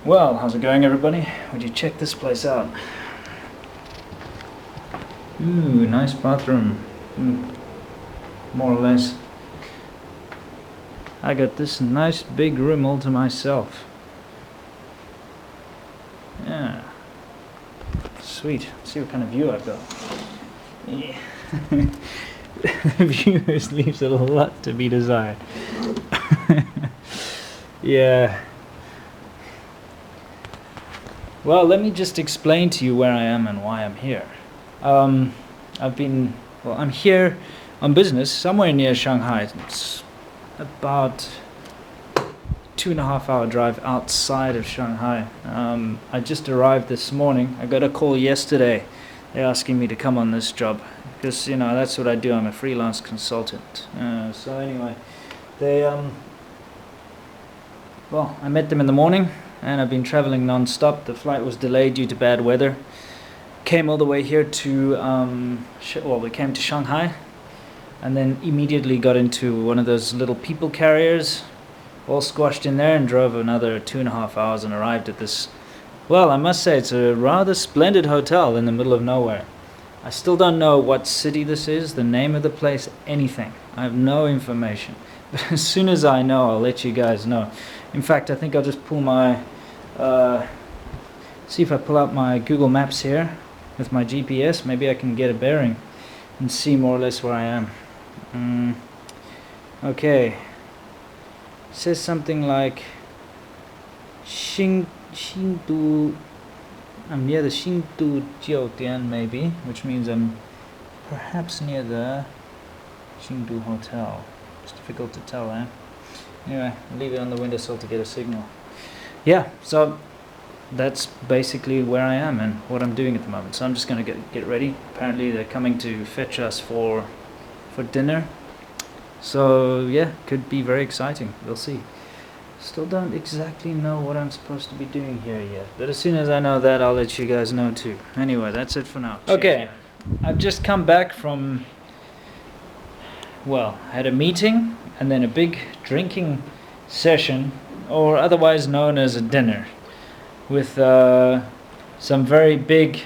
Well, how's it going, everybody? Would you check this place out? Ooh, nice bathroom. More or less. I got this nice big room all to myself. Yeah. Sweet. Let's see what kind of view I've got. Yeah. The view leaves a lot to be desired. Yeah. Well, let me just explain to you where I am and why I'm here. I'm here on business somewhere near Shanghai. It's about 2.5 hour drive outside of Shanghai. I just arrived this morning. I got a call yesterday. They're asking me to come on this job because, you know, that's what I do. I'm a freelance consultant. So anyway, I met them in the morning. And I've been traveling non-stop. The flight was delayed due to bad weather. Came all the way here to, we came to Shanghai, and then immediately got into one of those little people carriers, all squashed in there, and drove another 2.5 hours and arrived at this, well, I must say it's a rather splendid hotel in the middle of nowhere. I still don't know what city this is, the name of the place, anything. I have no information. But as soon as I know, I'll let you guys know. In fact, I think I'll just pull my, see if I pull out my Google Maps here with my GPS, maybe I can get a bearing and see more or less where I am. Okay. It says something like Xingdu. I'm near the Xingdu Jiangsu maybe, which means I'm perhaps near the Xingdu Hotel. It's difficult to tell, eh? Anyway, I'll leave it on the windowsill to get a signal. Yeah, so that's basically where I am and what I'm doing at the moment. So I'm just going to get ready. Apparently they're coming to fetch us for dinner. So yeah, could be very exciting. We'll see. Still don't exactly know what I'm supposed to be doing here yet. But as soon as I know that, I'll let you guys know too. Anyway, that's it for now. Okay, I've just come back from, well, I had a meeting and then a big drinking session, or otherwise known as a dinner, with some very big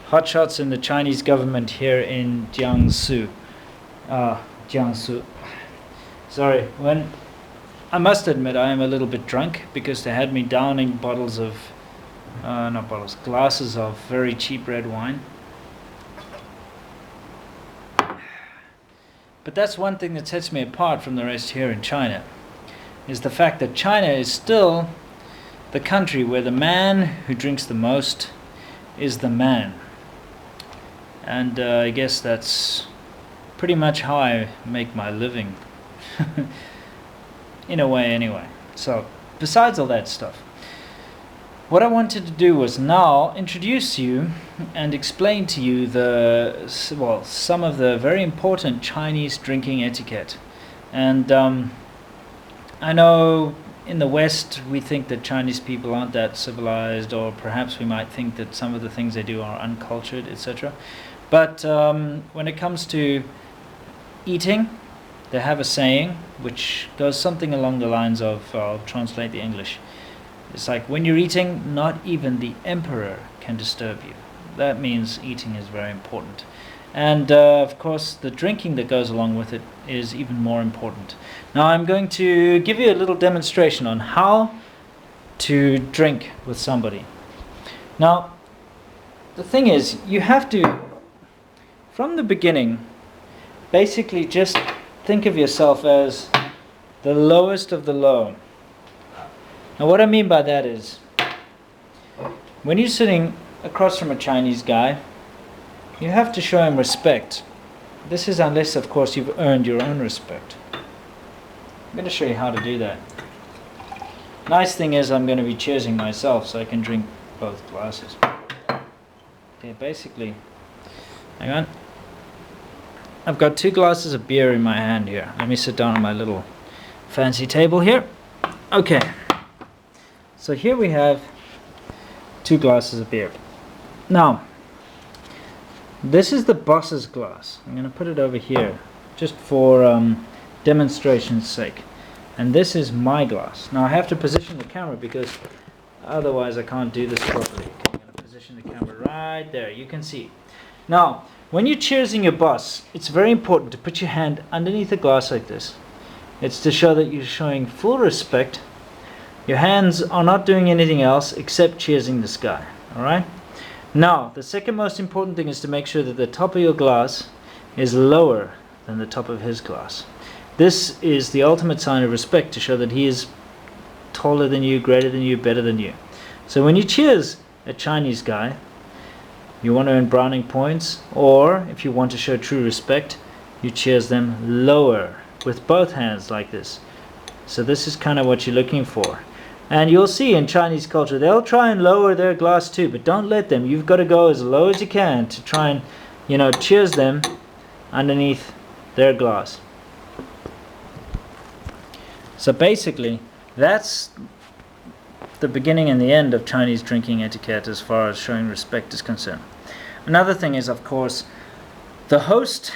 hotshots in the Chinese government here in Jiangsu. Jiangsu. Sorry, I must admit I am a little bit drunk because they had me downing glasses of very cheap red wine. But that's one thing that sets me apart from the rest here in China, is the fact that China is still the country where the man who drinks the most is the man. And I guess that's pretty much how I make my living. In a way, anyway. So, besides all that stuff, what I wanted to do was now introduce you and explain to you some of the very important Chinese drinking etiquette. And I know in the West we think that Chinese people aren't that civilized, or perhaps we might think that some of the things they do are uncultured, etc. But when it comes to eating, they have a saying which goes something along the lines of, I'll translate the English. It's like, when you're eating, not even the emperor can disturb you. That means eating is very important. And of course, the drinking that goes along with it is even more important. Now I'm going to give you a little demonstration on how to drink with somebody. Now, the thing is, you have to, from the beginning, basically just think of yourself as the lowest of the low. Now what I mean by that is, when you're sitting across from a Chinese guy, you have to show him respect. This is unless, of course, you've earned your own respect. I'm going to show you how to do that. Nice thing is I'm going to be cheersing myself so I can drink both glasses. Okay, basically, hang on. I've got 2 glasses of beer in my hand here. Let me sit down on my little fancy table here. Okay. So here we have 2 glasses of beer. Now, this is the boss's glass. I'm going to put it over here just for demonstration's sake. And this is my glass. Now I have to position the camera because Otherwise I can't do this properly. Okay, I'm going to position the camera right there. You can see. Now, when you're cheersing your boss, it's very important to put your hand underneath the glass like this. It's to show that you're showing full respect. Your hands are not doing anything else except cheersing this guy. Alright? Now, the second most important thing is to make sure that the top of your glass is lower than the top of his glass. This is the ultimate sign of respect, to show that he is taller than you, greater than you, better than you. So when you cheers a Chinese guy, you want to earn browning points, or if you want to show true respect, you cheers them lower with both hands like this. So this is kind of what you're looking for. And you'll see in Chinese culture, they'll try and lower their glass too, but don't let them. You've got to go as low as you can to try and, you know, cheers them underneath their glass. So basically, that's the beginning and the end of Chinese drinking etiquette as far as showing respect is concerned. Another thing is, of course, the host,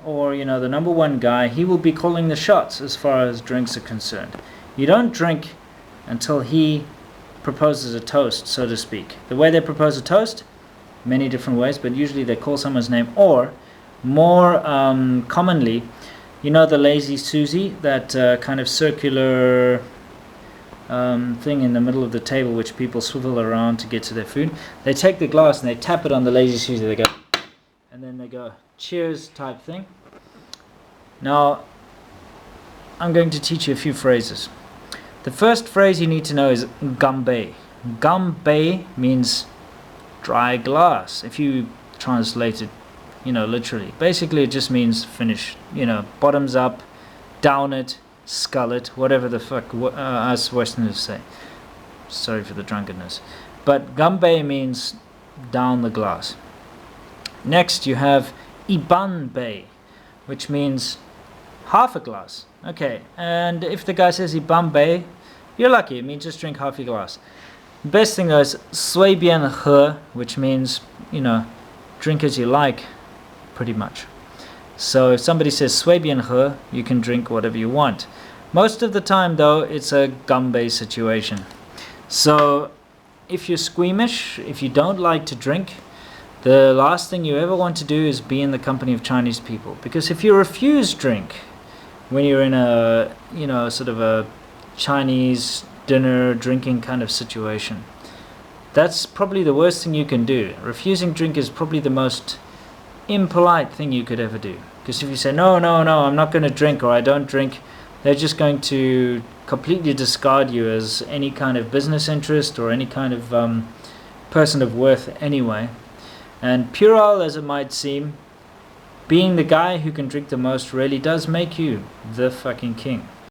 or you know, the number one guy, he will be calling the shots as far as drinks are concerned. You don't drink until he proposes a toast, so to speak. The way they propose a toast, many different ways, but usually they call someone's name, or more commonly, you know, the lazy Susie, that kind of circular thing in the middle of the table which people swivel around to get to their food. They take the glass and they tap it on the lazy Susie. They go, and then they go, cheers type thing. Now, I'm going to teach you a few phrases. The first phrase you need to know is ganbei. Ganbei means dry glass. If you translate it, you know, literally. Basically, it just means finish. You know, bottoms up, down it, scull it, whatever the fuck us Westerners say. Sorry for the drunkenness. But ganbei means down the glass. Next, you have ibanbei, which means half a glass. Okay, and if the guy says ibanbei, you're lucky. It means just drink half your glass. Best thing though is 随便喝, which means, you know, drink as you like, pretty much. So if somebody says 随便喝, you can drink whatever you want. Most of the time though, it's a ganbei situation. So if you're squeamish, if you don't like to drink, the last thing you ever want to do is be in the company of Chinese people. Because if you refuse drink when you're in a, you know, sort of a Chinese dinner drinking kind of situation, that's probably the worst thing you can do. Refusing drink is probably the most impolite thing you could ever do. Because if you say, no, I'm not going to drink, or I don't drink, they're just going to completely discard you as any kind of business interest or any kind of person of worth anyway. And puerile as it might seem, being the guy who can drink the most really does make you the fucking king.